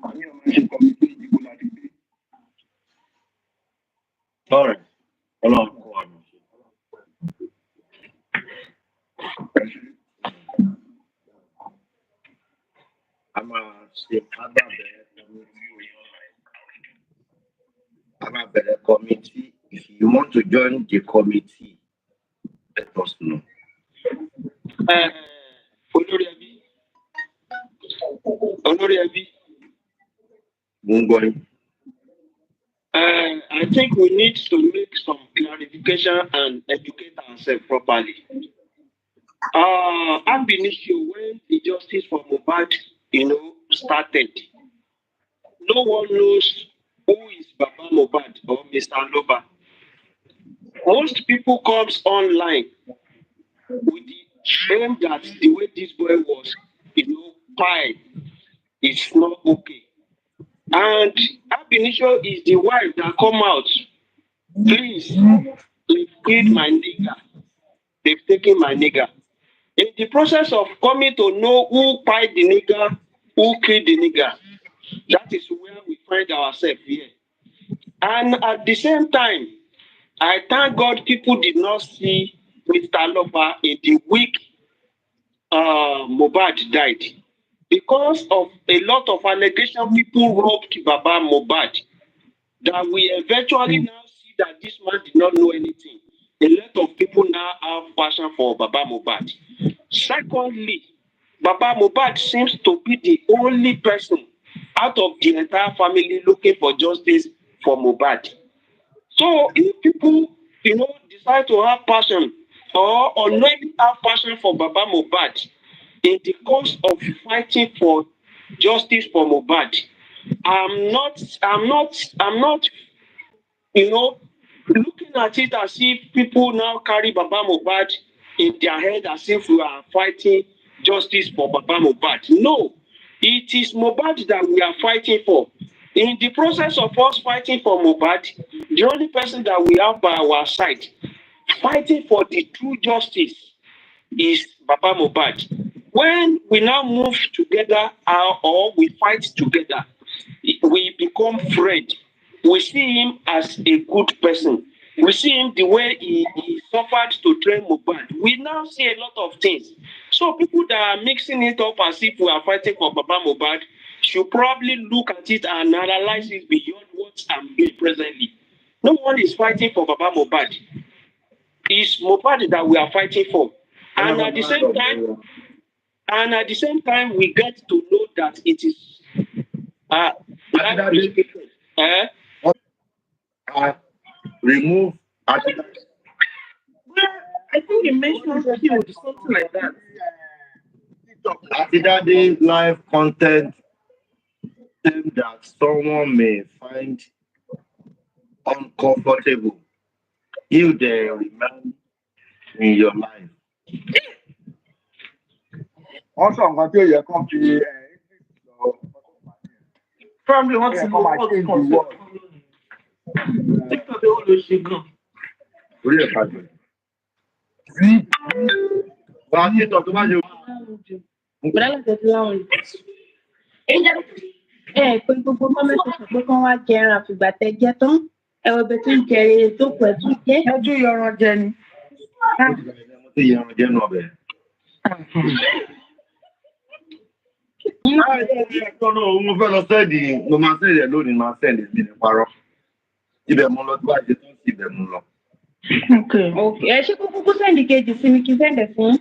Àní ọmọ ṣe kọmitì ìdìbò láti gbé. Sorry. Ọlọ́run kọ́ wa mọ̀ ṣe. A máa ṣe bẹ̀rẹ̀ committee. If you want to join the committee, let us know. Olórí ẹbí. Olórí ẹbí. Mo ń gbọ́ yín. I think we need to make some clarification and educate ourselves properly. I've been issue when the justice for Mohbad, started. No one knows who is Baba Mohbad or Mr. Loba. Most people comes online with the aim that the way this boy was, pie is not okay. And Abinishio is the wife that come out. Please, they've killed my nigger. They've taken my nigger. In the process of coming to know who pied the nigger, who killed the nigger, that is where we find ourselves here. And at the same time, I thank God people did not see Mr. Loba in the week Mohbad died. Because of a lot of allegations, people robbed Baba Mohbad. That we eventually now see that this man did not know anything. A lot of people now have passion for Baba Mohbad. Secondly, Baba Mohbad seems to be the only person out of the entire family looking for justice for Mohbad. So if people, decide to have passion or unknowingly have passion for Baba Mohbad in the course of fighting for justice for Mohbad, I'm not, looking at it as if people now carry Baba Mohbad in their head as if we are fighting justice for Baba Mohbad. No, it is Mohbad that we are fighting for. In the process of us fighting for Mohbad, the only person that we have by our side fighting for the true justice is Baba Mohbad. When we now move together or we fight together, we become friends. We see him as a good person. We see him the way he suffered to train Mohbad. We now see a lot of things. So people that are mixing it up as if we are fighting for Baba Mohbad should probably look at it and analyze it beyond what I'm doing presently. No one is fighting for Baba Mohbad. It's Mohbad that we are fighting for. And at the same time, we get to know that it is remove I think you mentioned something like that. Atidade live content that someone may find uncomfortable if they remain in your life. Also, I'm going to hear come to Probably want to know what the world. TikTok, they always shake up. Orí ẹ̀ kájọ. Wà á TikTok tó bá yẹ. Pé gbogbo gọ́ọ̀mẹ̀ntì sọ pé kán wá jẹran àfìgbà tẹ jẹ tán ẹ̀wọ̀n ibẹ̀ tó ń jẹrè tó pẹ̀ tún jẹ́. Ẹjú yọran jẹ ni. Mo ti yẹran jẹ́ nù ọbẹ̀. Mo fẹ́ lọ sẹ́ẹ̀dì, mo máa sẹ́ẹ̀dì ẹ̀ lónìí, máa sẹ́ẹ̀dì sí ní parọ́. Ibẹ̀ mo lọ tó bá ṣe tó ń sì ibẹ̀ mo lọ. Ẹ ṣé kúkú sẹ́ndì kejì sí mi kí sẹ́ndẹ̀ fún.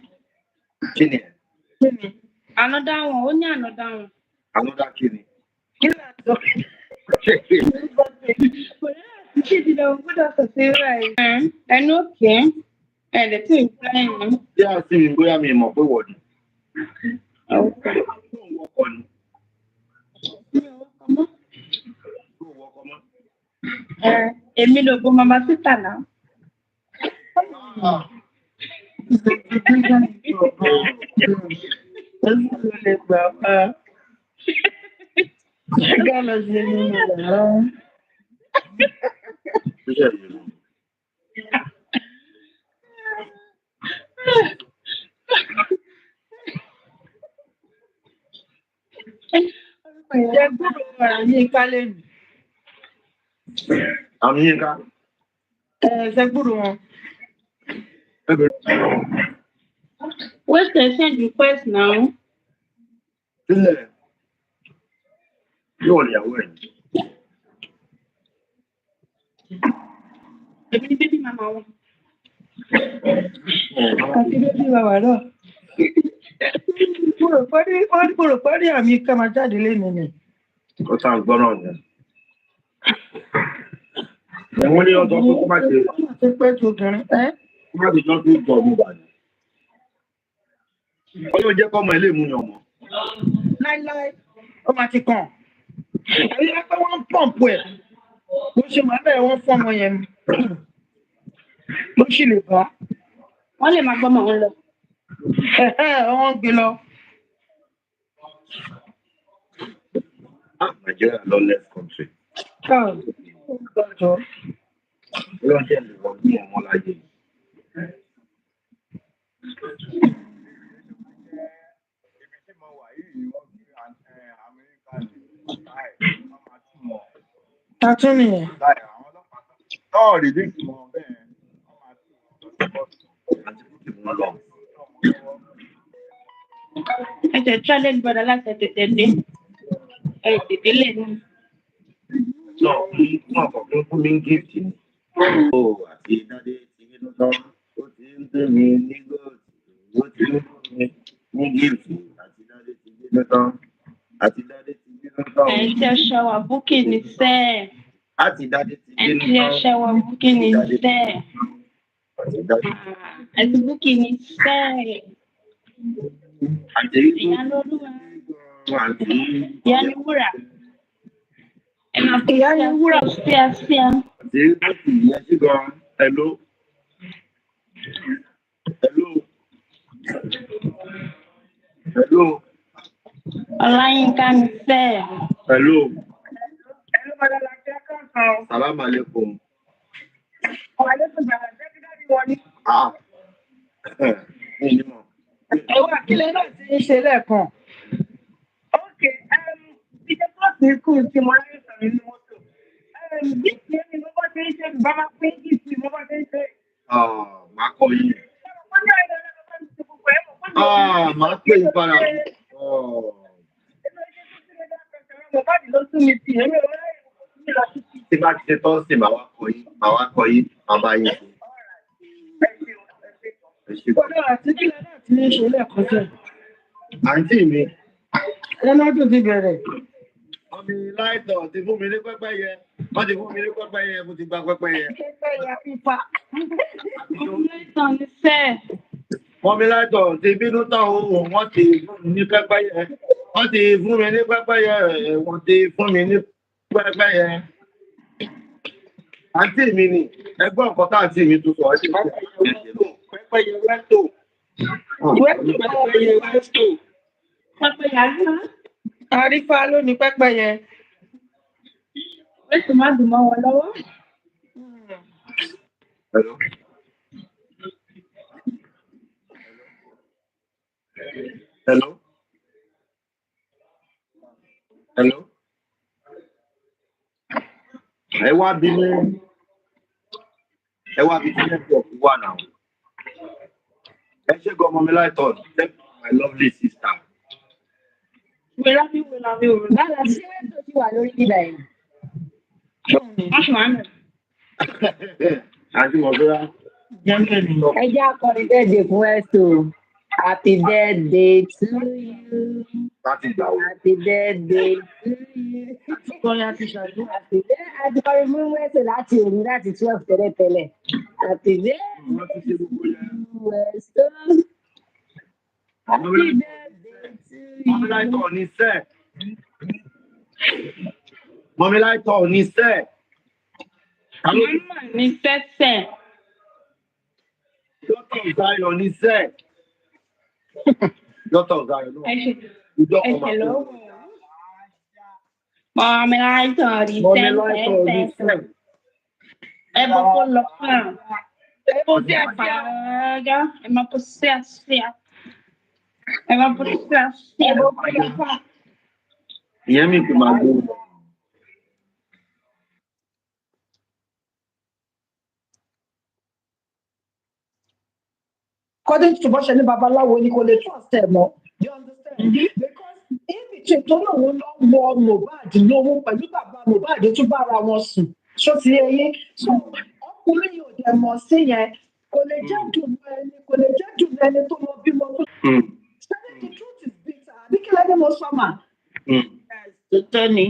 Kí ni ẹ̀? Ànọ́dá wọn, ó ní ànọ́dá wọn. Ànọ́dá kí ni? Kí ni àtọ́? Ṣé ti lọ gbọ́dọ̀ sọ sí rẹ̀? Ẹnu òkè ẹ̀ẹ́dẹ̀ tí ì fẹ́ yẹn. Bí a sì ń bóyá mi mọ̀ pé wọ̀ ni. Èmi ló gbọ́ mama síta náà. Lè gbà pa. Ká lọ sí nínú yàrá. Jẹ́ gbúdọ̀ ọ̀rọ̀ ní ìkálẹ̀ nù. Àmì yín ká. Jẹ́ gbúdọ̀ wọn. Wait a send request now. Sílẹ̀ yóò lè yàwó ẹ̀. Èmi ní bébí màmá wọn. Àti bébí màmá náà. Mo rò pé ní àmì ká máa jáde lẹ́nu ni. Ó ta gbọ́ràn ni. Ẹ̀wọ́n ní ọjọ́ pé kó má ṣe. Ó ti pẹ́ tó obìnrin. Kó má ṣe jọ́ tó gbọ́ ọmọ bàjẹ́. Ọlọ́run jẹ́ kọ́mọ ilé ìmúyàn mọ́. Láíláí, ó máa ti kàn. Èyí á pé wọ́n ń pọ̀mpù ẹ̀. Bó ṣe máa bẹ̀rẹ̀ wọ́n fún ọmọ yẹn. Ló sì lè bá. Wọ́n lè máa gbọ́mọ̀ wọn lọ. Wọ́n gbé lọ. Nigeria lawless country. Ọlọ́jọ́. Ọlọ́run jẹ́ lè wọ́n ní ọmọ láyé. Tatún nìyẹn. Náà rí bí ìmọ̀ bẹ́ẹ̀ Ẹ jẹ́ challenge brother láti tètè dé. Ẹ tètè lè ní. Lọ fún ọkọ̀ fún mi gift ni. Ó àti ìdádé ti ní lọ́tọ́. Ó ti ń tẹ́ mi ní gold. Ó ti ń fún mi ní gift. Àti ìdádé ti ní lọ́tọ́. Àti ìdádé ti ní lọ́tọ́. Ẹ jẹ́ ṣọwà búkì ní sẹ́ẹ̀. Àti ìdádé ti Ẹ ní lọ́tọ́. jẹ́ ṣọwà búkì ní sẹ́ẹ̀. Àti búkì ní sẹ́ẹ̀. Àti Ìyá lólúwa. Ìyá ní wúrà. Ẹ máa fi ìyá ní wúrà síáṣíá. àti láti ìyẹn sí gan. Hello. Hello. Hello. Ọláyínká ní sẹ́ẹ̀. Hello. Hello, Madala, jẹ́ kọ́ńtàn. Salam alaikum. Ọ̀lẹ́kùn bàbá jẹ́ kí dáàbì wọlé. Ah. Ní ìlú mọ̀. Ẹ̀wọ̀n àkílẹ̀ náà ti ń ṣe lẹ́ẹ̀kan. Okay, ìjọba ti kú tí mo ráyè sọ̀rọ̀ nínú mọ́tò. Bí kí ẹni mo bá ṣe ń ṣe bá máa pín kí tí mo bá ṣe ń ṣe. Màá kọ yìí. Màá pè é padà. Mohbad ló tún mi tì, èmi ò ráyè mi lọ sí ti. Tí bá ti ṣe tọ́sí, màá wá kọ yín. Màá wá kọ yín. Màá bá yín ṣe. Ẹ ṣe kọ́. Ọ̀dọ́ àti kílẹ̀ náà ti ń ṣe lẹ́ẹ̀kan jẹ́. Àǹtí mi. Ẹlọ́dún ti bẹ̀rẹ̀. Wọ́n mi láìtọ̀ ti fún mi ní pẹ́pẹ́yẹ. Wọ́n ti fún mi ní pẹ́pẹ́yẹ. Mo ti gba pẹ́pẹ́yẹ. Pẹ́pẹ́yẹ fífa. Láìtàn ní sẹ́ẹ̀. Wọ́n mi láìtọ̀ ti bínú tán ohun. Wọ́n ti fún mi ní pẹ́pẹ́yẹ. Wọ́n ti fún mi ní pẹ́pẹ́yẹ. Wọ́n ti fún mi ní pẹ́pẹ́yẹ. Àǹtí mi ni ẹgbọ́n nǹkan tá àǹtí mi tó sọ. Pẹ́pẹ́yẹ wẹ́tò. Pẹ́pẹ́yẹ wẹ́tò. Pẹ́pẹ́yẹ àrífà. Àrífà ló ní pẹ́pẹ́yẹ. Wẹ́tò má dùn mọ́ wọn lọ́wọ́. Hello. Hello. Hello. Ẹ wá bí ní network wà náà. Ẹ ṣe gan ọmọ mi láìtọ́. Thank you, my lovely sister. Wẹ́lá bí òun. Lára sí wẹ́tò tí wà lórí ìlà yìí. Wọ́n ṣe wà ń bẹ̀. Àǹtí Mọ̀fẹ́ra. Ẹ jẹ́ akọrin birthday fún Wẹ́tò. Happy birthday to you. Láti ìgbà wo? Happy birthday to you. Kọ́lé àti ṣàdú. Happy birthday. Àti kọrin mú Wẹ́tò láti òru láti 12 tẹ́lẹ̀tẹ́lẹ̀. Happy birthday Wọ́n ti ṣe gbogbo yẹn. to Wẹ́tò. Happy birthday to Mọ̀mí you. láìtọ̀ ní sẹ́ẹ̀. Mọ̀mí láìtọ̀ ní sẹ́ẹ̀. Màmá ní sẹ́sẹ̀. Dọ́tọ̀ Zion ní sẹ́ẹ̀. Dọ́tọ̀ Zion náà. Ẹ ṣe Ìjọ kan máa lọ́wọ́. Mọ̀mí láìtàn rí Mọ̀mí láìtọ̀ ní sẹ́sẹ̀. sẹ́ẹ̀. Ẹ bọ́ kó lọ fún un. Ẹ bọ́ sí àfàgà. Ẹ máa bọ́ sí àṣìá. Ẹ máa bọ́ sí àṣìá. Ẹ bọ́ kó lọ fún un. ìyẹn mi kò máa gbó lọ. According to bó ṣe ní babaláwo ni kò lè trust ẹ mọ́. You understand? Because if ìṣe tó lòun lọ wọ Mohbad lówó pẹ̀lú bàbá Mohbad tún bára wọn sùn ṣó ti yé yín. So ọkùnrin yóò dẹ̀ mọ̀ sí yẹn kò lè jẹ́ dùn ẹni kò lè jẹ́ dùn ẹni tó lọ bímọ tó. The truth is bitter. Àbí kí lẹ́ni mo sọ mà? Tòótọ́ ni.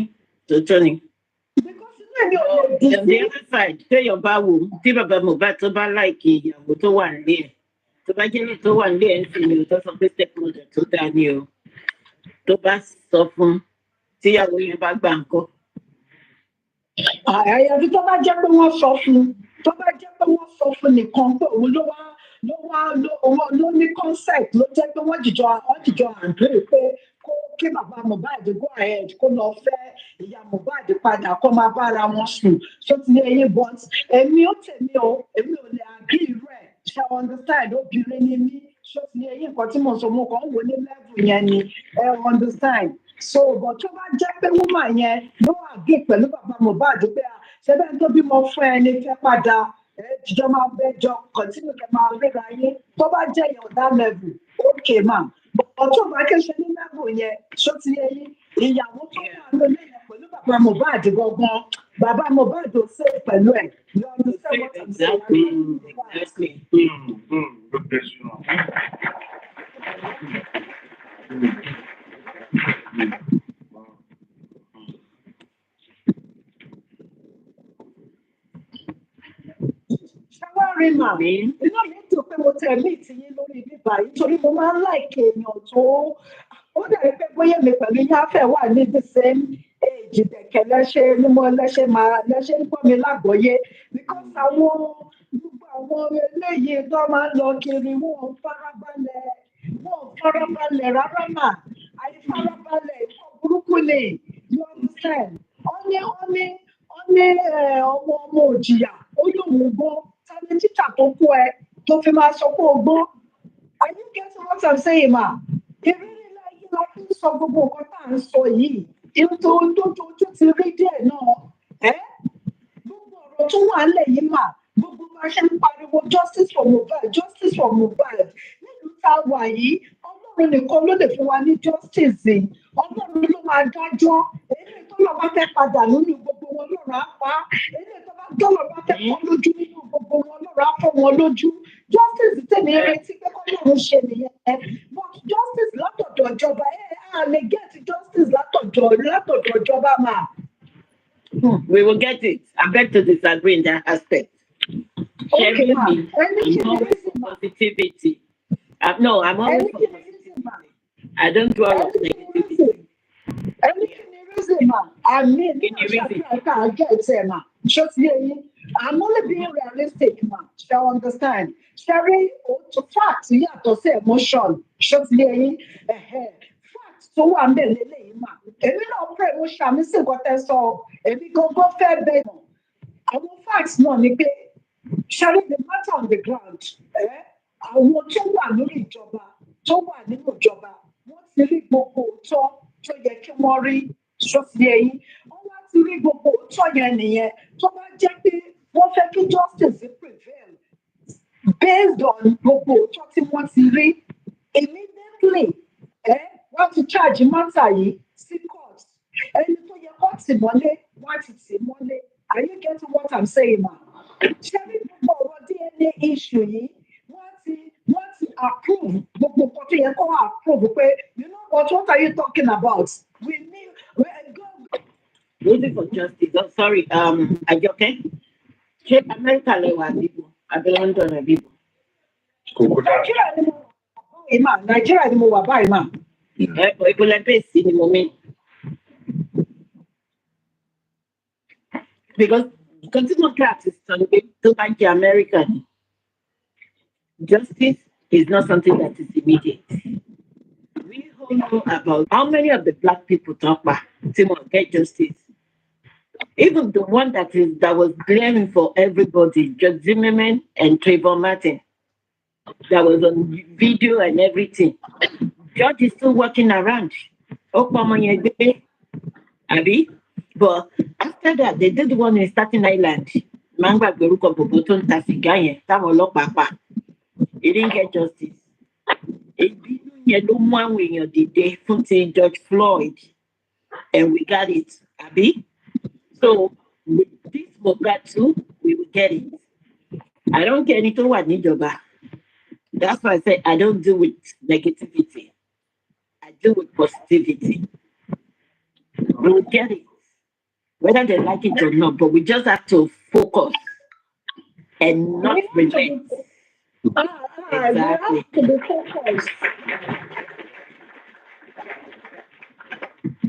Because inú ẹ̀mí ò lè dùn On the other side, téèyàn bá wò ó, tí bàbá Mohbad tó bá láìkì ìyàwó tó wà nílé ẹ̀, tó bá jẹ́ tó wà nílé ẹ̀ ń sìn ní o tó sọ pé stepmother tó dáa ni o, tó bá sọ fún tíyàwó yẹn bá gbà ńkọ́. àyàfi tó bá jẹ́ pé wọ́n sọ fún tó bá jẹ́ pé wọ́n sọ fún nìkan pé òun ló ní concept ló jẹ́ pé wọ́n jìjọ agree pé kí bàbá Mohbad go ahead kó lọ fẹ́ ìyá Mohbad padà kó máa bára wọn sùn tó ti ní eyín but èmi ò lè agree rẹ̀ ṣe understand obìnrin ni mí tó ti ní eyín nǹkan tí mo sọ mo kàn ń wò ní level yẹn ni understand. So but tó bá jẹ́ pé woman yẹn ló àgé pẹ̀lú bàbá Mohbad pé ṣé bẹ́ẹ̀ tó bímọ fún ẹni fẹ́ padà jíjọ máa bẹ́jọ continue kẹ́ máa ríra yín tó bá jẹ́ yẹn ọ̀dà level okay ma but tó bá kéṣe ní level yẹn ṣó ti yẹ yín ìyàwó tó wà lórí yẹn pẹ̀lú bàbá Mohbad gangan bàbá Mohbad ò ṣe pẹ̀lú ẹ̀ you understand what I'm saying? Exactly. Ṣáwárí mà inú mi dùn pé mo tẹ̀ mí ìtìyín lórí bíbá yìí torí mo máa ń láìkè èèyàn tó ó dàbí pé bóyá mi pẹ̀lú yín á fẹ́ wà ní the same age dẹ̀kẹ́ lẹ́ṣẹ̀ ní mo lẹ́ṣẹ̀ ń gbọ́ mi lágbọ́yé because gbogbo àwọn eléyìí tó máa ń lọ kiri wọn farabalẹ̀ rárá mà àìfarabalẹ̀ ìfọ̀ burúkú ni you understand ó ní ọmọ òjìyà ó lóun gbọ́ tani títà tó kó ẹ tó fi máa sọ pé o gbọ́ are you getting what I'm saying ma ìrírí láyé la fi ń sọ gbogbo nǹkan tá à ń sọ yìí ètò ojú ti rí díẹ̀ náà gbogbo ọ̀rọ̀ tó wà nílẹ̀ yìí mà gbogbo bá ṣe ń pariwo justice for Mohbad nílùú tá a wà yìí Ọlọ́run nìkan ló lè fún wa ní justice Ọlọ́run ló máa dájọ́ èyí tó lọ bá fẹ́ padà nínú gbogbo wọn lọ́rọ̀ á pa èyí tó bá dọ́lọ̀ bá fẹ́ fọ́ lójú nínú gbogbo wọn lọ́rọ̀ á fọ́ wọn lójú justice tẹ̀lé retí pé kọ́lọ́run ṣe nìyẹn but justice látọ̀dọ̀ ìjọba a lè get justice látọ̀dọ̀ ìjọba máa. We will get it. I beg to disagree in that aspect. Okay, ma. I'm always for positivity. No, I'm always for positivity. I don't dwell on negativity. I mean, I get it, ma. Just I'm only being realistic, ma. Shall understand? Sherry, to facts, to say emotion. Just facts, so I'm the lady, ma. Èmi náà pray mo ṣàmì sí nǹkan tẹ́ sọ èmi gangan fẹ́ bẹ́ẹ̀ mọ̀ àwọn facts náà ni pé ṣáájú the matter on the ground àwọn tó wà lórí ìjọba tó wà nínú ìjọba wọ́n ti rí gbogbo òótọ́ tó yẹ kí wọ́n rí ṣọ́ọ̀tì ẹ̀yìn wọ́n wá ti rí gbogbo òótọ́ yẹn nìyẹn tó bá jẹ́ pé wọ́n fẹ́ kí justice prevail based on gbogbo òótọ́ tí wọ́n ti rí immediately wọ́n ti charge matter yìí sí court ẹni tó yẹ kó tì mọ́lé wọ́n ti tì mọ́lé are you getting what I'm saying ma? ṣé ní gbogbo ọ̀rọ̀ DNA issue yìí wọ́n ti approve gbogbo nǹkan tó yẹ kó approve pé you know what are you talking about? We need waiting for justice. Oh, sorry, Ajoke. Ṣé Amẹ́ríkà lè wà bíbọ̀ àbí London rẹ̀ bíbọ̀? Nàìjíríà ni mo wà báyìí mà. Ìpínlẹ̀ bẹ́ẹ̀sì ni mo mí. Because continue practice on tó bá jẹ́ Amẹ́ríkà ni. Justice is not something that is immediate. We all know about how many of the black people talk about Timon get justice. Even the one that was glaring for everybody, Judge Zimmerman and Trayvon Martin, that was on video and everything. Judge is still walking around. Abi? But after that, they did one in Staten Island. Mangba Beruko Boboton Tasigaye, Tamolopapa. He didn't get justice. Ìbínú yẹn ló mú àwọn èèyàn dìde fún ti George Floyd, and we got it. Abi? So with this Mohbad too, we will get it. I don't get any tó wà níjọba. That's why I say I don't deal with negativity. I deal with positivity. We will get it, whether they like it or not. But we just have to focus and not relent. Exactly. To be focused.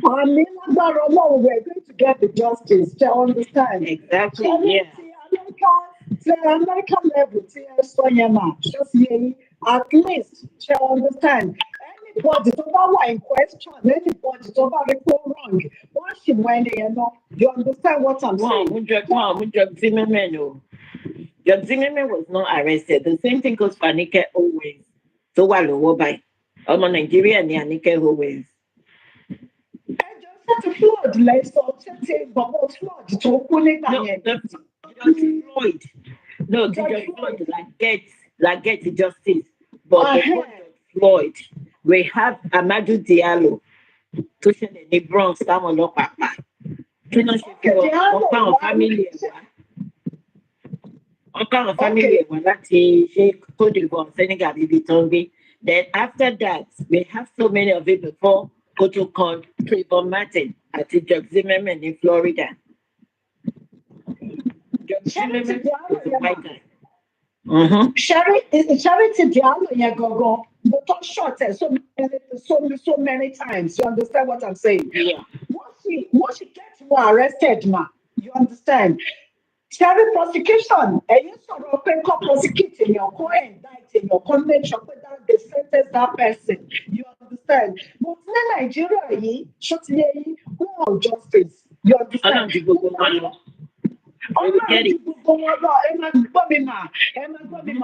I mean, we're going to get the justice. Do you understand? Exactly. So, Yeah. American level, just hearing, at least, do you understand? Anybody tó bá wà in question, anybody tó bá rí pé ó wrong, wọ́n sì mọ ẹni yẹn náà. You understand what I'm saying? Judge Zimmerman, no. Judge Zimmerman was not arrested. The same thing goes for Anike always. So while lọ́wọ́ báyìí, ọmọ Nàìjíríà ni Anike always. Ṣé flood lẹ́sọ̀ ṣé bọ̀bọ̀ flood tó kú nígbà yẹn? Judge Floyd. No, Judge Floyd like get justice. But before Judge Floyd, we have Amadou Diallo tó ṣẹlẹ̀ ní Bronx táwọn ọlọ́pàá pa. Kí ló ṣe fún wọn pa àwọn fámìlì ẹ̀ wá? Wọ́n pa àwọn fámìlì ẹ̀ wá láti ṣe Cote d'Ivoire, Senegal, ibi tó ń gbé. Then after that, we have so many of it before Kotokan, Trayvon Martin àti Judge Zimmerman in Florida. Judge Zimmerman was a white guy. Charity Diallo yẹn gangan, mo tó short ẹ̀ so many times. You understand what I'm saying? Yeah. Once she gets more arrested, ma, you understand? Charity prosecution, ẹ̀yin sọ̀rọ̀ pé kọ́ prosecute èèyàn kọ́ indict èèyàn kọ́ make sure pé that they sentence that person. You understand? But ní Nàìjíríà yìí, ṣó ti yẹ yín, who are justice? You understand? Ọlọ́run ju gbogbo wọn lọ. Ọlọ́run ju gbogbo wọn lọ, ẹ máa gbọ́ mi mà,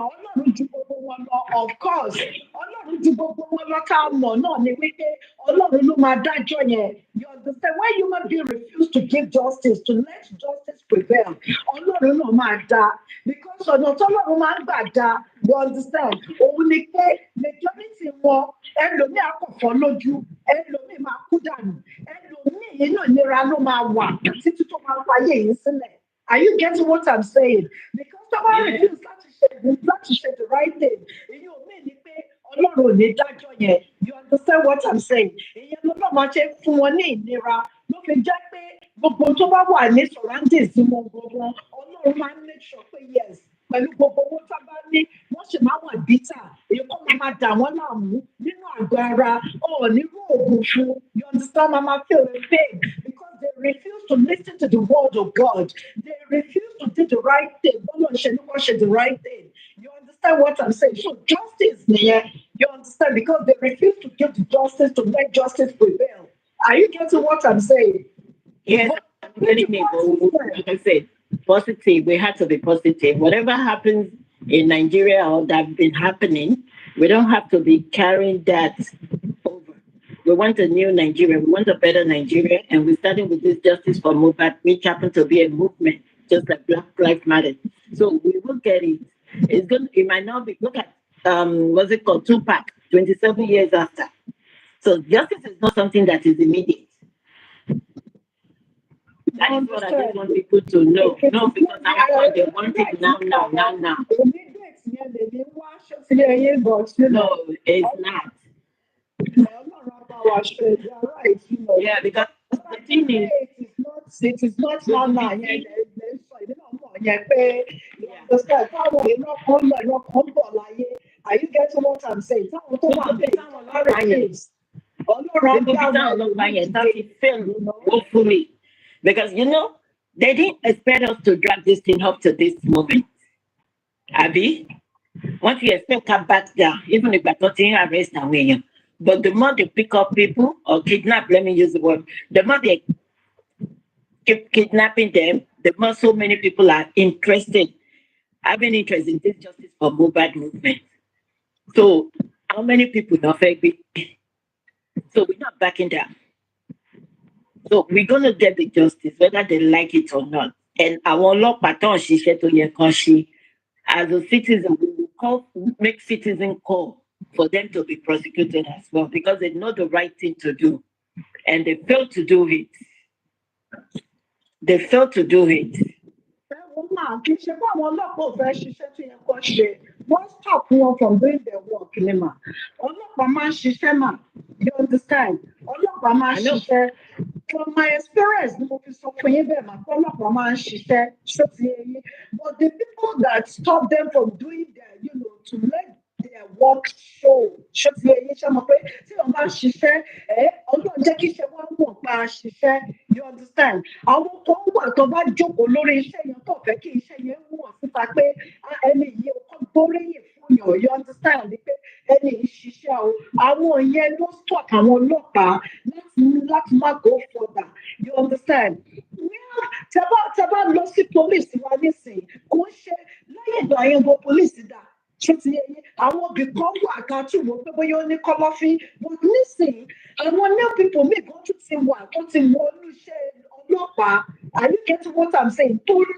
Ọlọ́run ju gbogbo wọn lọ, of course. Ọlọ́run ju gbogbo wọn lọ ká mọ̀ náà ni wípé Ọlọ́run ló máa dájọ́ yẹn. You understand? When human being refuse to give justice, to let justice prevail, Ọlọ́run náà máa dá. Because ọ̀nà tọ́lọ́run máa ń gbà dá, you understand? Òun ni pé majority wọn, ẹlòmíì àkọ́kọ́ lójú, ẹlòmíì máa kú dànù, ẹlòmíì inú ìnira ló máa wà títí tó máa fayé yìí sílẹ̀. Are you getting what I'm saying? Because someone refuse láti ṣe the right thing. Èyí ò mí ni pé Ọlọ́run ò ní dájọ́ yẹn. You understand what I'm saying? Èyí ló náà máa ṣe fún wọn ní ìnira. Ló fi jẹ́ pé gbogbo tó bá wà ní surroundings wọn gbogbo, Ọlọ́run máa ń make sure pé yes, pẹ̀lú gbogbo owó tá a bá ní, wọ́n sì máa wà bítà. Èyí kọ́ máa dà wọ́n láàmú nínú àgọ́ ara. Nínú oògùn fún. You understand? Mama feel the pain because they refuse to listen to the word of God. They refuse to do the right thing. The right thing. You understand what I'm saying? So justice, you understand? Because they refuse to give the justice to make justice prevail. Are you getting what I'm saying? Yes, I'm getting it. Like I said, positive. We have to be positive. Whatever happens in Nigeria or that's been happening, we don't have to be carrying that over. We want a new Nigeria. We want a better Nigeria. And we're starting with this Justice for Mohbad, which happened to be a movement, just like Black Lives Matter. So we will get it. It might not be, look at, what's it called? Tupac, 27 years after. So justice is not something that is immediate. That is what I just want people to know. No, because now they want it now. No, it's not. Yeah, because the thing is, it is not now. Are you getting what I'm saying? Hopefully, because they didn't expect us to drag this thing up to this moment. Abby, once you expect her back down, even if I continue arrest and win. But the more they pick up people or kidnap, let me use the word, the more they keep kidnapping them, the more so many people are interested, having interest in this Justice for Mohbad movement. So how many people know? So we're not backing down. So we're gonna get the justice whether they like it or not. And àwọn ọlọ́pàá tó ń ṣiṣẹ́ tó yẹ kán ṣe, as a citizen, we will call, make citizen call for them to be prosecuted as well because they know the right thing to do and they fail to do it. They fail to do it. ẹ wo máa kì í ṣe pé àwọn ọlọ́pàá ò fẹ́ ṣiṣẹ́ tó yẹ kó ṣe wọ́n stop wọn from doing their work ni mà ọlọ́pàá máa ń ṣiṣẹ́ mà you understand ọlọ́pàá máa ń I know. ṣiṣẹ́ from my experience ni mo fi sọ fún yín bẹ́ẹ̀ mà pé ọlọ́pàá máa ń ṣiṣẹ́ ṣó ti yé yín but the people that stop them from doing their to make their work show ṣó ti yé yín ṣe mọ̀ pé tí wọ́n bá ṣiṣẹ́ ọlọ́run jẹ́ kí iṣẹ́ wọn mọ̀ pa ṣiṣẹ́ you understand àwọn kan wà tó bá jókòó lórí iṣẹ́ yẹn tó fẹ́ kí iṣẹ́ yẹn wọ̀ síta pé ẹni yìí ó kọ́ gbóríyìn fún yàn you understand ni pé ẹni yìí ṣiṣẹ́ o àwọn yẹn ló stop àwọn ọlọ́pàá láti má go further you understand tẹ bá lọ sí police wa nísìnyí kò ń ṣe lẹ́yìn ìgbà yẹn gbọ́ police dà ṣé ti yẹ yín àwọn òbí kan wà ká tún wò pé bóyá ó ní kọ́lọ́fín but nísìnyí àwọn new people míì kan tún ti wà tó ti wọ inú iṣẹ́ ọlọ́pàá are you getting what I'm saying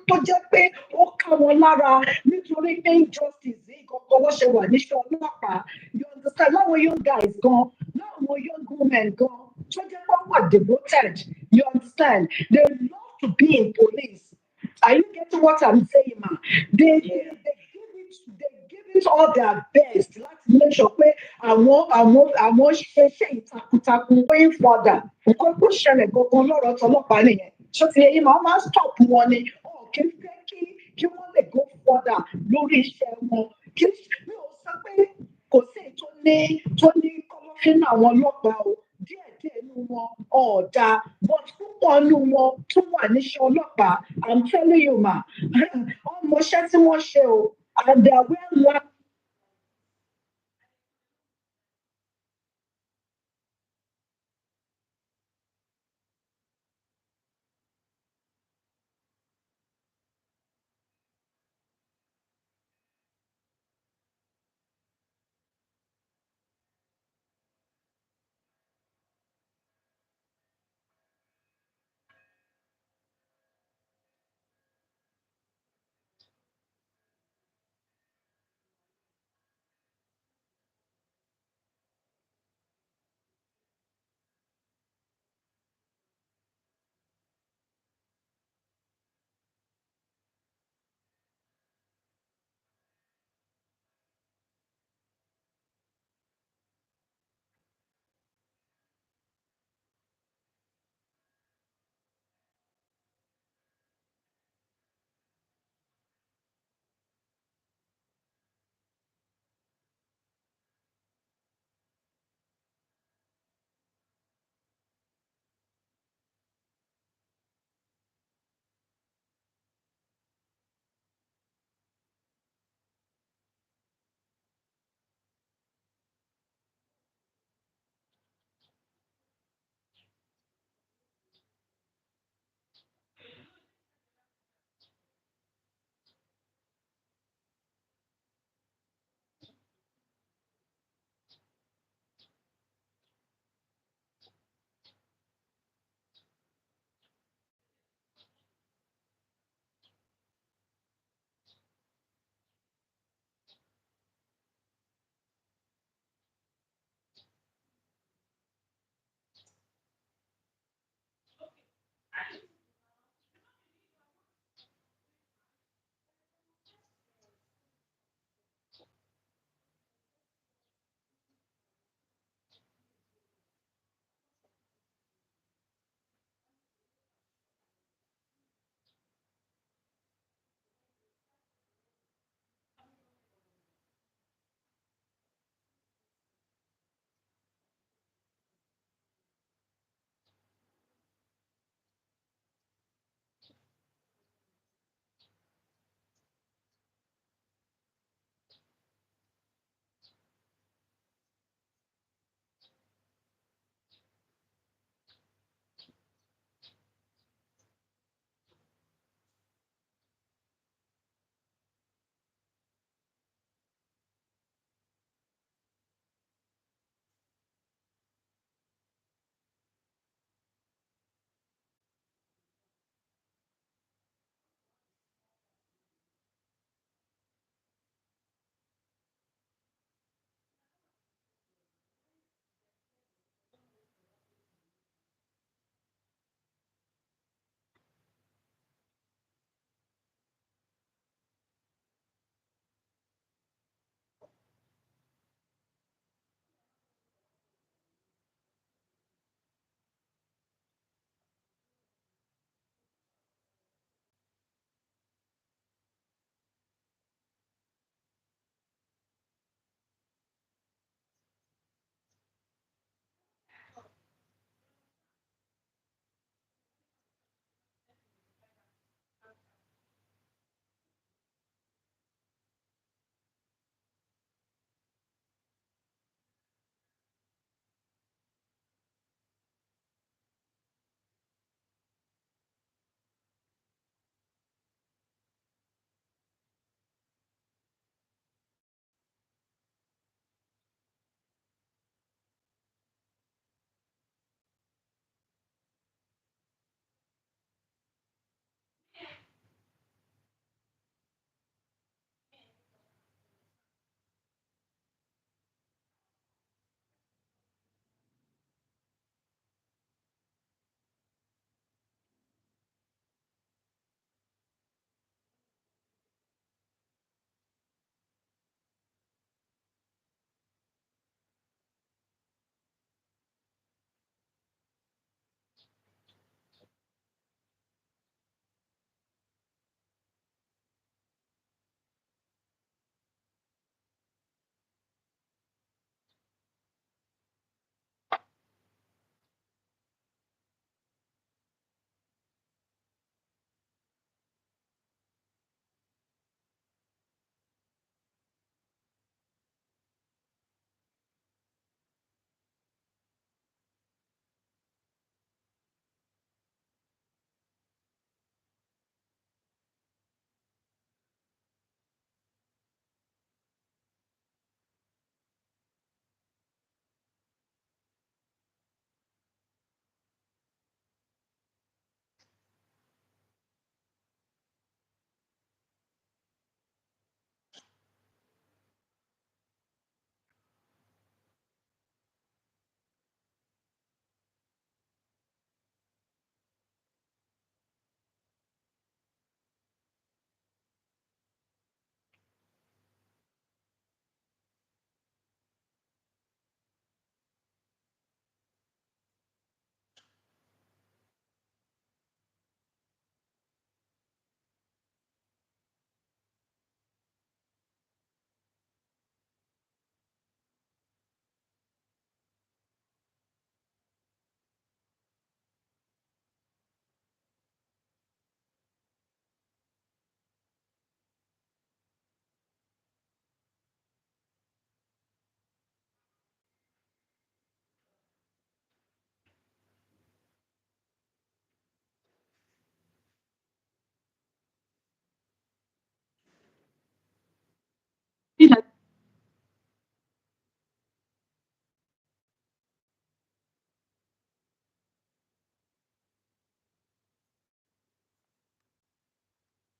tó jẹ́ pé ó ká wọn lára nítorí pé injustice yìí kankan wọ́n ṣe wà níṣẹ́ ọlọ́pàá you understand láwọn young guys gan láwọn young women gan tó jẹ́ pé wọ́n wà devoted you understand they love to be in police are you getting what I'm saying ma they give it all their best láti make sure pé àwọn ṣiṣẹ́ ìtakuntakun going further nǹkan tó ṣẹlẹ̀ gangan lọ́rọ̀ tọlọ́pàá nìyẹn ṣó ti yẹ yín máa stop wọn ni kí n fẹ́ kí wọ́n lè go further lórí iṣẹ́ wọn kí mi ò sọ pé kò sí tó ní kọ́lọ́fínà àwọn ọlọ́pàá o díẹ̀díẹ̀ nínú wọn ọ̀dà but púpọ̀ nínú wọn tó wà níṣẹ́ ọlọ́pàá I'm telling you ma ọmọọṣẹ́ tí wọ́n ṣe o and they are well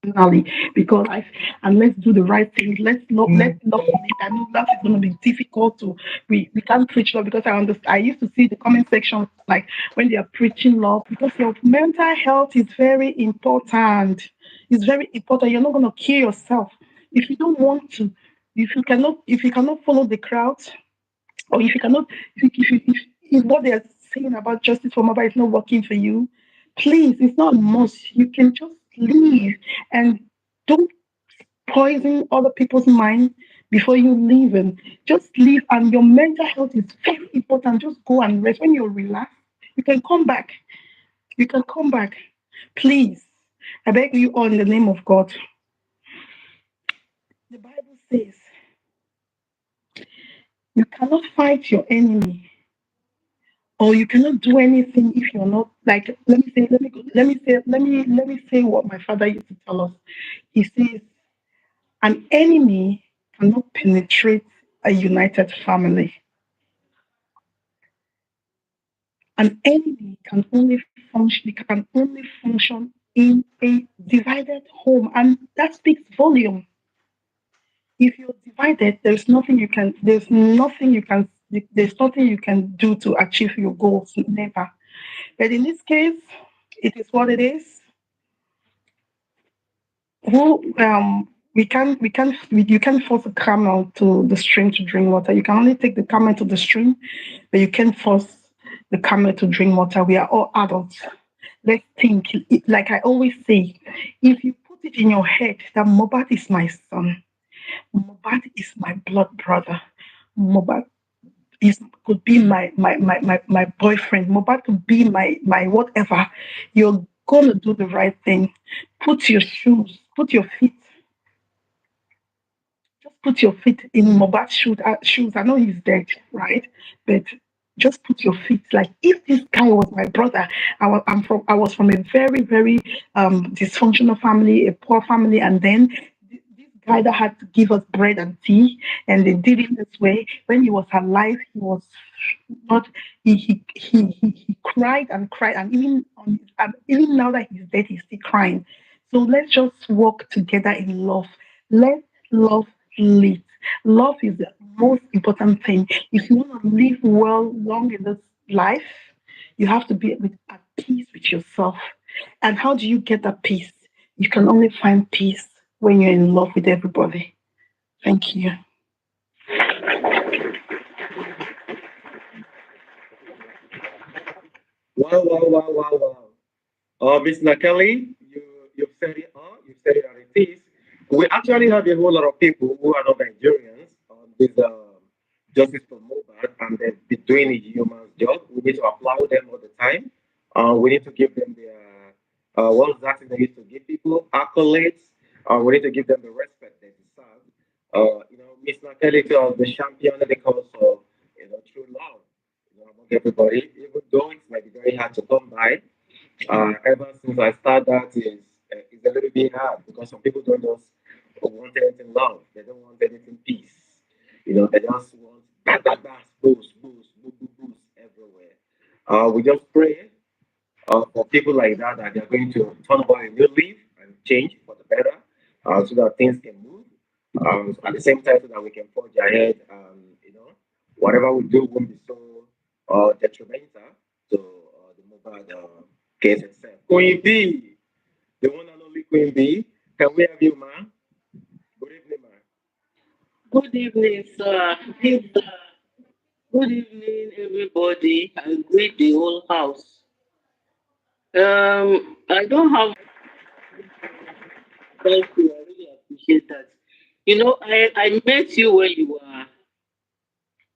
personally because life, and let's do the right thing. Let's love live. I know love is gonna be difficult to we can't preach love because I understand. I used to see the comment section like when they are preaching love because your mental health is very important. It's very important. You're not gonna kill yourself if you don't want to. If you cannot follow the crowd, or if you cannot, if what they're saying about justice for Mohbad is not working for you, please, it's not a must. You can just leave and don't poison other people's mind before you leave. And just leave. And your mental health is very important. Just go and rest. When you're relaxed, you can come back. You can come back. Please, I beg you all in the name of God. The Bible says you cannot fight your enemy or you cannot do anything if you're not like let me say what my father used to tell us. He says an enemy cannot penetrate a united family. An enemy can only function in a divided home, and that speaks volume. If you're divided, there's nothing you can do to achieve your goals. Never. But in this case, it is what it is. Who you can't force a camel to the stream to drink water. You can only take the camel to the stream, but you can't force the camel to drink water. We are all adults. Let's think. Like I always say, if you put it in your head that Mohbad is my son, Mohbad is my blood brother, Mohbad could be my boyfriend, Mohbad could be my whatever, you're gonna do the right thing. Put your feet just put your feet in Mohbad's shoes. I know he's dead, right? But just put your feet. Like if this guy was my brother, I was from a very very dysfunctional family, a poor family, and then this guy that had to give us bread and tea, and they did it this way. When he was alive, he was not. He cried and cried, and even now that he's dead, he's still crying. So let's just work together in love. Let love lead. Love is the most important thing. If you want to live well, long in this life, you have to be at peace with yourself. And how do you get that peace? You can only find peace when you're in love with everybody. Thank you. Wow, wow, wow, wow, wow. Miss Nakali, you've said it all. You've said it as it is. We actually have a whole lot of people who are not Nigerians on this justice for Mobile, and they've been doing a human job. We need to applaud them all the time. We need to give them their what's that thing they used to give people accolades. We need to give them the respect they deserve. Miss Nakali is the champion because of true love, among everybody. Even though it might be very hard to come by, ever since I started that is a little bit hard because some people don't just want anything love. They don't want anything peace. They just want boost, boost everywhere. We just pray for people like that that they're going to turn over a new leaf and change for the better, so that things can move. At the same time, so that we can forge ahead. Whatever we do won't be so detrimental to the mobile case itself. Queen B, the one and only Queen B. Can we have you, ma'am? Good evening, ma'am. Good evening, sir. Good evening, everybody. I greet the whole house. I don't have thank you. I really appreciate that. I met you when you were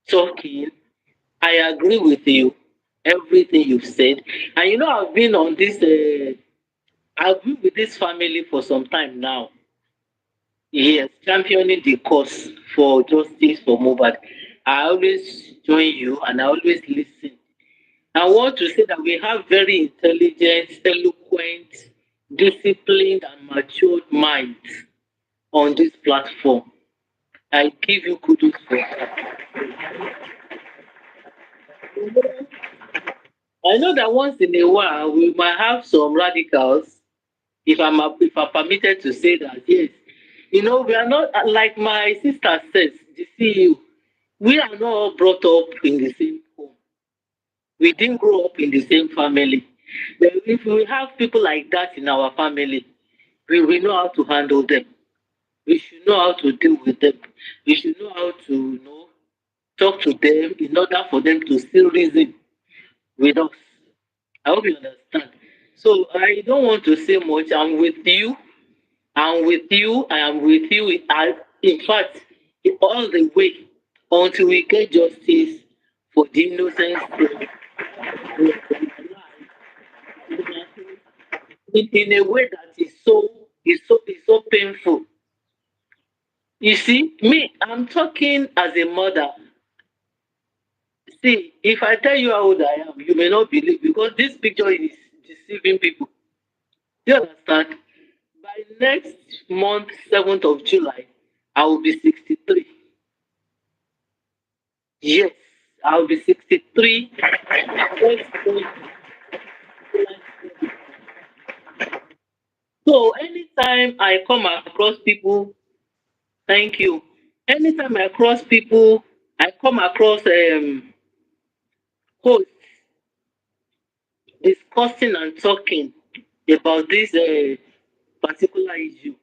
talking. I agree with you, everything you've said. And I've been on this. I've been with this family for some time now. Yes, championing the cause for justice for Mohbad. I always join you and I always listen. I want to say that we have very intelligent, eloquent, disciplined, and matured minds on this platform. I give you kudos for that. I know that once in a while we might have some radicals If I'm permitted to say that, yes. We are not like my sister says, the CEO. We are not all brought up in the same home. We didn't grow up in the same family. But if we have people like that in our family, we will know how to handle them. We should know how to deal with them. We should know how to talk to them in order for them to still reason with us. I hope you understand. So I don't want to say much. I'm with you. I'm with you. I am with you. In fact, all the way until we get justice for the innocent in a way that is so painful. You see, me, I'm talking as a mother. See, if I tell you how old I am, you may not believe because this picture is deceiving people. Do you understand? By next month, 7th of July, I will be 63. Yes, I will be 63. So anytime I come across people, thank you. Anytime I come across hosts discussing and talking about this particular issue.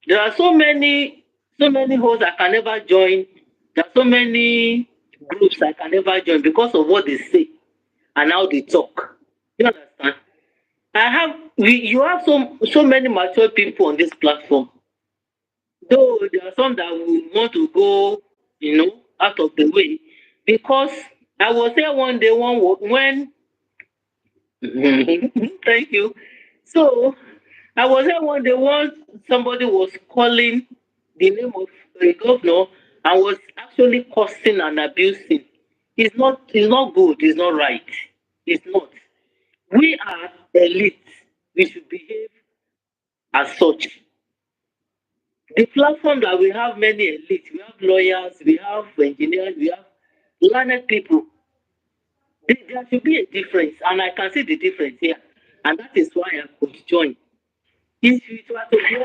There are so many hosts I can never join. There are so many groups I can never join because of what they say and how they talk. You understand? You have so many mature people on this platform. Though there are some that will want to go, out of the way, because I was there one day when thank you. So I was there one day when somebody was calling the name of a governor and was actually cursing and abusing. It's not good, it's not right. It's not. We are elite. We should behave as such. The platform that we have many elite, we have lawyers, we have engineers, we have learned people. There should be a difference, and I can see the difference here. And that is why I could join. If it were to be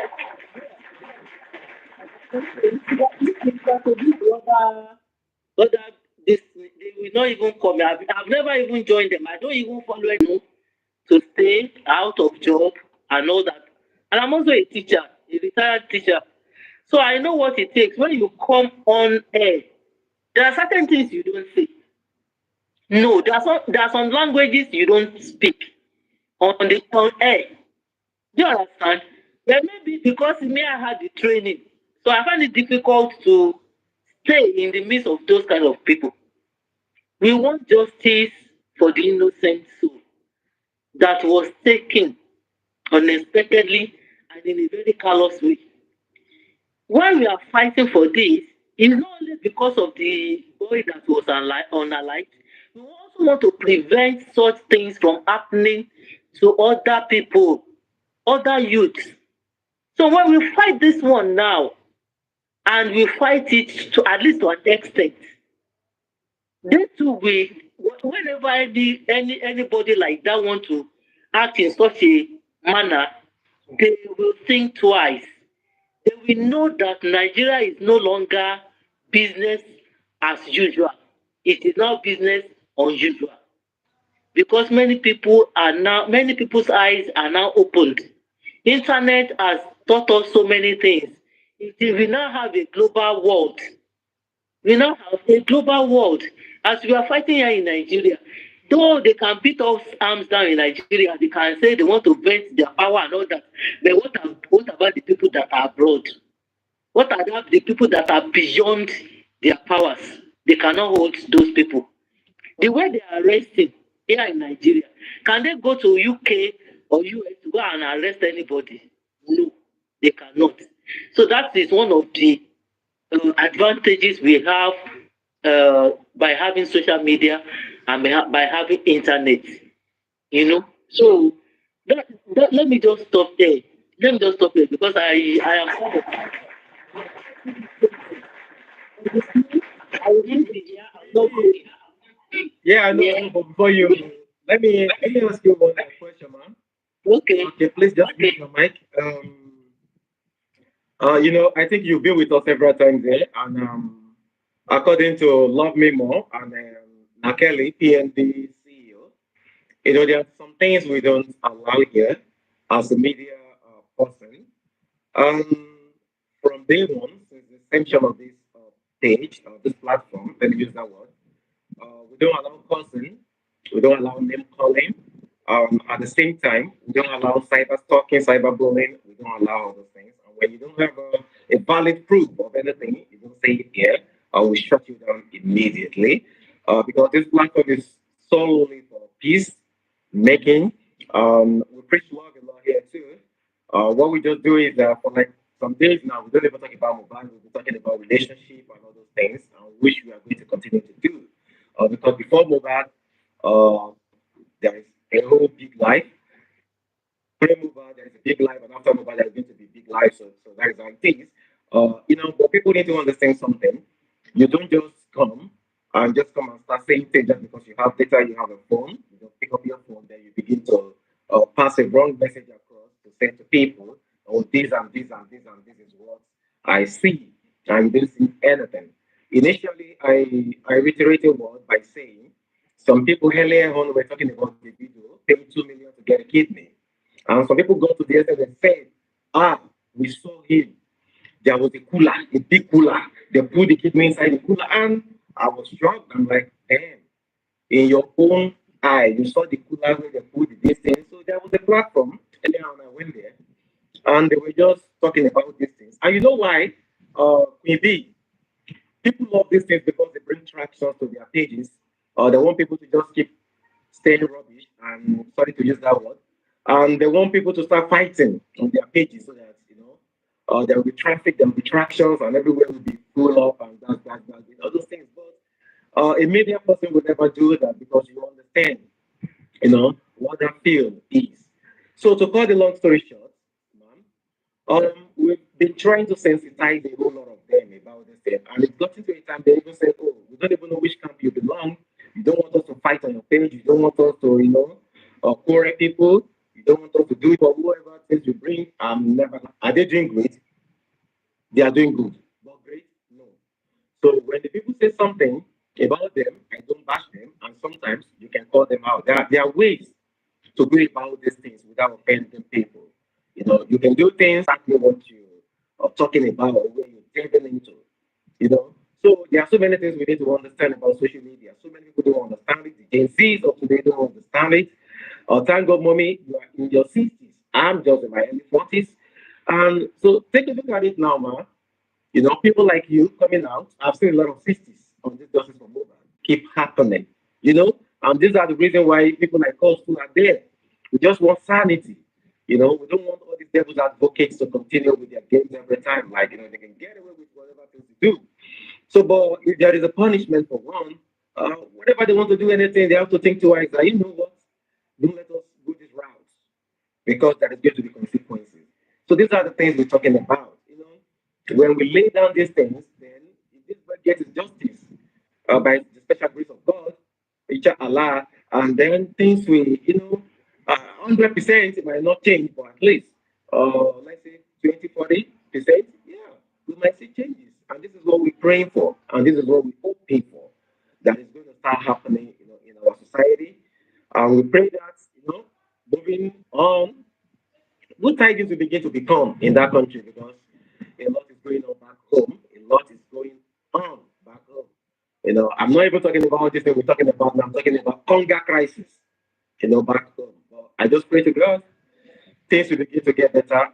other this they will not even come. I've never even joined them. I don't even follow anyone to stay out of job and all that. And I'm also a teacher, a retired teacher. So I know what it takes when you come on air. There are certain things you don't say. No, there are some languages you don't speak on air. Do you understand? But maybe because me I had the training, so I find it difficult to stay in the midst of those kind of people. We want justice for the innocent soul that was taken unexpectedly and in a very callous way. Why we are fighting for this is not only because of the boy that was unalived. We also want to prevent such things from happening to other people, other youths. So when we fight this one now, and we fight it to at least to an extent, they too will. Whenever anybody like that want to act in such a manner, they will think twice. They will know that Nigeria is no longer business as usual. It is now business unusual because many people's eyes are now opened. Internet has taught us so many things. We now have a global world. We now have a global world. As we are fighting here in Nigeria, though they can beat us arms down in Nigeria, they can say they want to vent their power and all that. But what about the people that are abroad? What about the people that are beyond their powers? They cannot hold those people. The way they are arresting here in Nigeria, can they go to UK or US to go and arrest anybody? No, they cannot. So that is one of the advantages we have by having social media and by having internet. So let me just stop there. Let me just stop there because I am kind of I will leave it here. I'm not going. Yeah, I know. Yeah. But before you, let me ask you one question, man. Okay. Okay, please just mute your mic. I think you've been with us several times here, and according to Love Me More and Nakeli, PND CEO, there are some things we don't allow here as a media person. Um, from day one, since the inception of this page, this platform, let me use that word, we don't allow cursing, we don't allow name calling. At the same time, we don't allow cyber stalking, cyberbullying. We don't allow all those things. And when you don't have a valid proof of anything, you don't say it here, we shut you down immediately. Because this platform is solely for peace making. We preach love a lot here too. What we just do is for like some days now, we don't even talk about mobile. We'll be talking about relationship and all those things, which we are going to continue to do. Because before mobile, uh, there is a whole big life. Pre-mobile, there is a big life, and after mobile, there is going to be big life. So that is how it is. But people need to understand something. You don't just come and start saying things just because you have data, you have a phone. You just pick up your phone, then you begin to pass a wrong message across to say to people, oh, this and this and this and this is what I see. And you didn't see anything. Initially, I reiterated word by saying some people earlier on were talking about the video, paying 2 million to get a kidney. And some people go to the essence and said, we saw him. There was a cooler, a big cooler. They put the kidney inside the cooler, and I was shocked. I'm like, damn, in your own eye, you saw the cooler where they put the distance. So there was a platform. Earlier on, I went there, and they were just talking about these things. And you know why? Queen B, people love these things because they bring traction to their pages. They want people to just keep saying rubbish, and sorry to use that word. And they want people to start fighting on their pages so that, there will be traffic, there will be tractions, and everywhere will be full up and all those things. But a media person would never do that because you understand, what that field is. So to cut the long story short, ma'am, we've been trying to sensitize a whole lot of them about this thing, and it's gotten to a time they even said, "Oh, we don't even know which camp you belong. You don't want us to fight on your page. You don't want us to, quarrel people. You don't want us to do it for whoever things you bring." I'm never. Are they doing great? They are doing good. But great? No. So when the people say something about them, I don't bash them, and sometimes you can call them out. There are ways to go about these things without offending people. You can do things exactly what you are talking about or where you're delving into. So there are so many things we need to understand about social media. So many people don't understand it. The Gen Zs of today don't understand it. Thank God, mommy, you are in your 60s. I'm just in my early 40s. And so take a look at it now, man. People like you coming out. I've seen a lot of 60s on this justice for movement keep happening. And these are the reason why people like us who are there. We just want sanity. We don't want all these devil's advocates to continue with their games every time. Like, they can get away with whatever things they do. So, but if there is a punishment for one, whatever they want to do anything, they have to think twice. That, you know what? Don't let us go this route because there is going to be consequences. So these are the things we're talking about. When we lay down these things, then if this man gets his justice by the special grace of God, Allah, and then things will, 100% it might not change, but at least, let's say 20, 40%, yeah, we might see changes. And this is what we're praying for, and this is what we're hoping for, that is going to start happening, in our society. And we pray that, moving on, good tidings will begin to become in that country because a lot is going on back home. A lot is going on back home. I'm not even talking about this thing we're talking about now. I'm talking about hunger crisis, back home. But I just pray to God, things will begin to get better,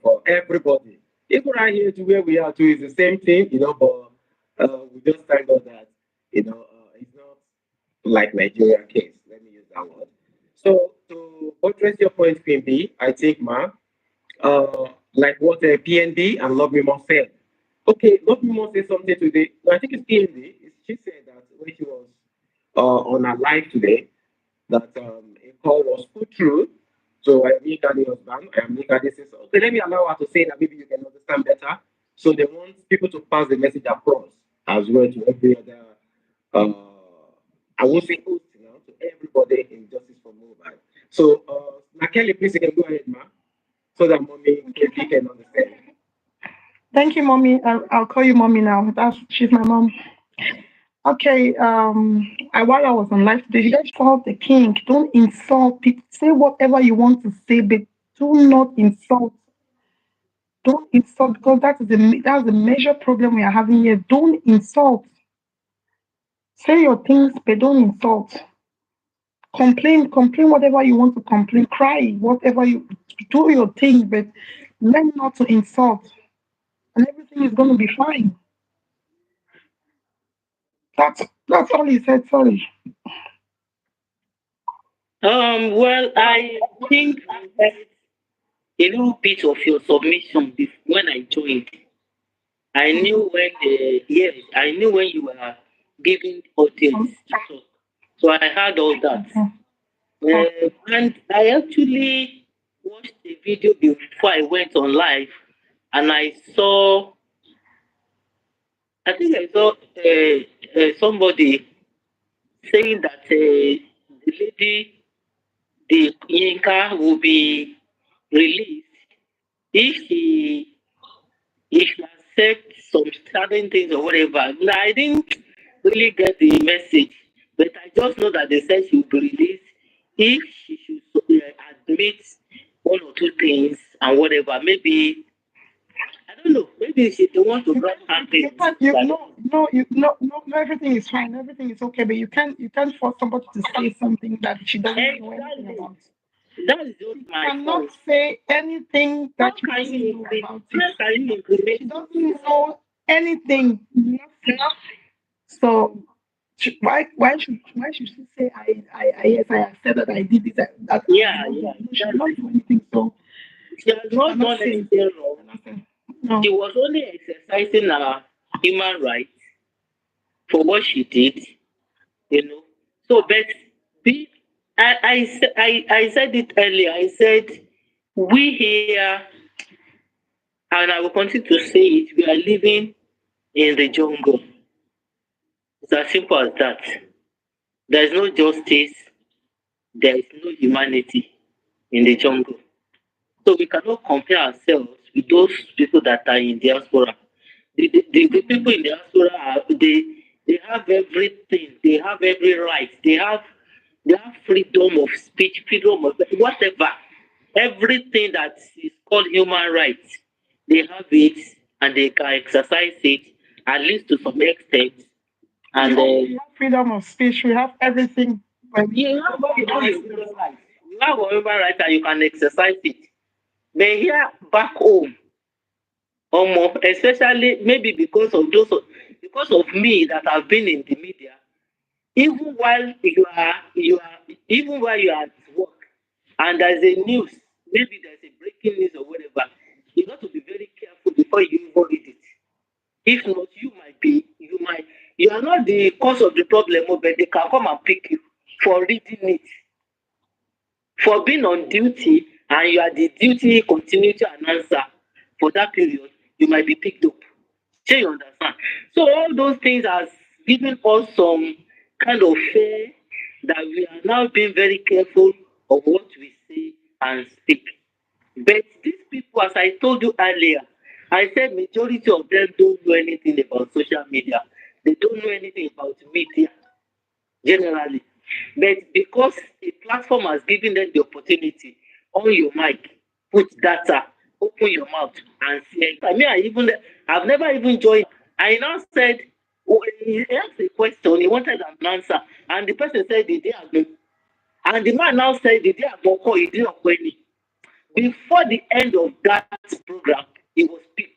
for everybody. Even right here to where we are too is the same thing, but we just thank God that, it's not like Nigeria case. Let me use that word. So to address your point, Queen B, I think, ma, like what PND and Love Me More said. Okay, Love Me More said something today. No, I think it's PND. She said that when she was on her live today, that a call was put through. So I am the husband. I am the sister. Okay, let me allow her to say that maybe you can understand better. So they want people to pass the message across as well to every other. I won't say host now to everybody in Justice for Mobile. So Kelly, please you can go ahead, ma, so that mommy Kelly can understand. Thank you, mommy. I'll call you mommy now. She's my mom. Okay. While I was on live today, let's call the king. Don't insult people. Say whatever you want to say, but do not insult. Don't insult because that's the major problem we are having here. Don't insult. Say your things, but don't insult. Complain whatever you want to complain. Cry whatever you do your thing, but learn not to insult, and everything is going to be fine. That's all he said. Sorry. Well, I think I heard a little bit of your submission when I joined. I knew when yes, I knew when you were giving audience to talk. So I heard all that. And I actually watched the video before I went on live, and I think I saw somebody saying that the lady, the Yinka, will be released if she accept some certain things or whatever. No, I didn't really get the message, but I just know that they said she will be released if she should admit one or two things and whatever. Maybe I don't know. Maybe she don't want to grab her You things. can't. You no. You no. Everything is fine. Everything is okay. But you can't force somebody to say something that she doesn't know anything Exactly. about. That is just She my cannot point. say anything How that she can doesn't you know implement? about it. How can you implement? She doesn't know anything. Nothing. So why should she say yes, I accept that I did this, that I did Yeah, not do yeah, it. No, she did that's not it. do anything. So She has she not cannot done say. anything wrong. No. She was only exercising her human rights for what she did, you know. So, but be, I said it earlier. I said we here, and I will continue to say it. We are living in the jungle. It's as simple as that. There is no justice. There is no humanity in the jungle. So we cannot compare ourselves with those people that are in diaspora. The people in diaspora they have everything. They have every right. They have freedom of speech, freedom of whatever. Everything that is called human rights, they have it and they can exercise it at least to some extent. And We have freedom of speech. We have everything. But you have all your human rights. You have all human rights and you can exercise it. But here back home, especially maybe because of me that have been in the media, even while even while you are at work and there's a news, maybe there's a breaking news or whatever, you got to be very careful before you even read it. If not, you are not the cause of the problem, but they can come and pick you for reading it, for being on duty, and you are the duty continuity announcer for that period, you might be picked up. Shey you understand? So all those things has given us some kind of fear that we are now being very careful of what we say and speak. But these people, as I told you earlier, I said majority of them don't know anything about social media. They don't know anything about media generally. But because a platform has given them the opportunity, on your mic, put data, open your mouth and say. I mean, I've never even joined. I now said, oh, he asked a question, he wanted an answer, and the person said, did they agree? And the man now said, did they agree? He didn't agree. Before the end of that program, he was picked.